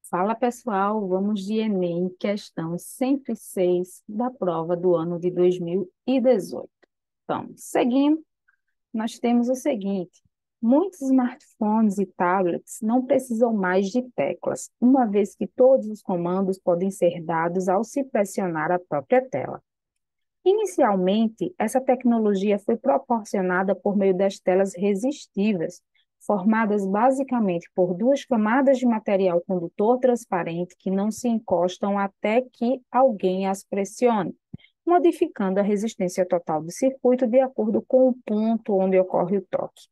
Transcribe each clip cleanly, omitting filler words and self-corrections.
Fala pessoal, vamos de Enem, questão 106 da prova do ano de 2018. Então, seguindo, nós temos o seguinte: muitos smartphones e tablets não precisam mais de teclas, uma vez que todos os comandos podem ser dados ao se pressionar a própria tela. Inicialmente, essa tecnologia foi proporcionada por meio das telas resistivas, formadas basicamente por duas camadas de material condutor transparente que não se encostam até que alguém as pressione, modificando a resistência total do circuito de acordo com o ponto onde ocorre o toque.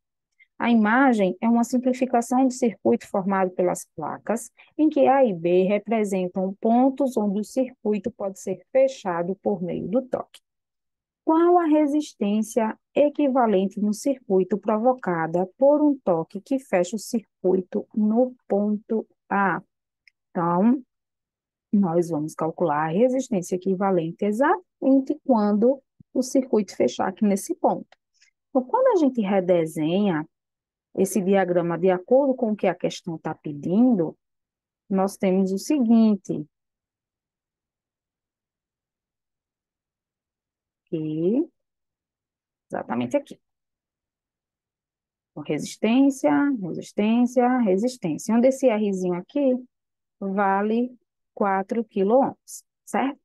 A imagem é uma simplificação do circuito formado pelas placas, em que A e B representam pontos onde o circuito pode ser fechado por meio do toque. Qual a resistência equivalente no circuito provocada por um toque que fecha o circuito no ponto A? Então, nós vamos calcular a resistência equivalente exatamente quando o circuito fechar aqui nesse ponto. Então, quando a gente redesenha esse diagrama de acordo com o que a questão está pedindo, nós temos o seguinte, que exatamente aqui. Então, resistência, resistência, resistência. Onde esse Rzinho aqui vale 4 quiloohms, certo?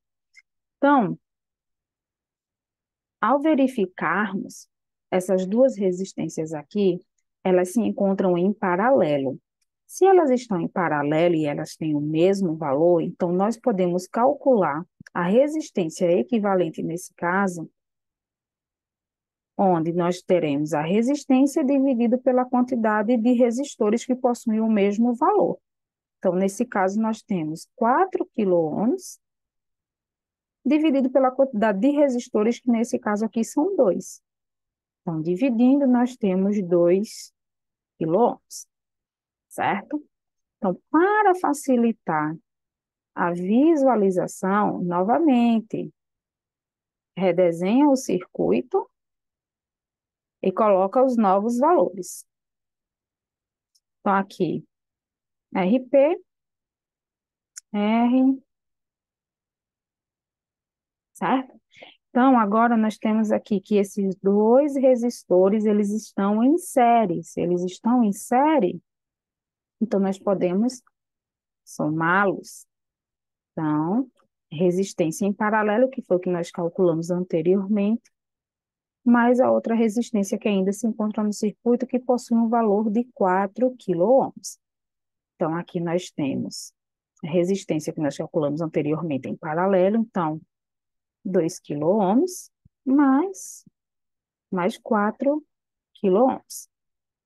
Então, ao verificarmos essas duas resistências aqui, elas se encontram em paralelo. Se elas estão em paralelo e elas têm o mesmo valor, então nós podemos calcular a resistência equivalente nesse caso, onde nós teremos a resistência dividida pela quantidade de resistores que possuem o mesmo valor. Então, nesse caso, nós temos 4 quiloohms dividido pela quantidade de resistores, que nesse caso aqui são 2. Então, dividindo, nós temos 2 quiloohms, certo? Então, para facilitar a visualização, novamente, redesenha o circuito e coloca os novos valores. Então, aqui, RP, R, certo? Então, agora nós temos aqui que esses dois resistores, eles estão em série. Se eles estão em série, então nós podemos somá-los. Então, resistência em paralelo, que foi o que nós calculamos anteriormente, mais a outra resistência que ainda se encontra no circuito, que possui um valor de 4 quiloohms. Então, aqui nós temos a resistência que nós calculamos anteriormente em paralelo, então, 2 quiloohms mais 4 quiloohms.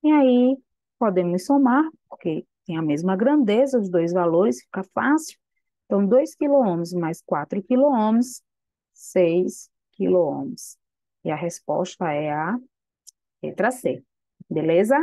E aí, podemos somar, porque tem a mesma grandeza, os dois valores, fica fácil. Então, 2 quiloohms mais 4 quiloohms, 6 quiloohms. E a resposta é a letra C. Beleza?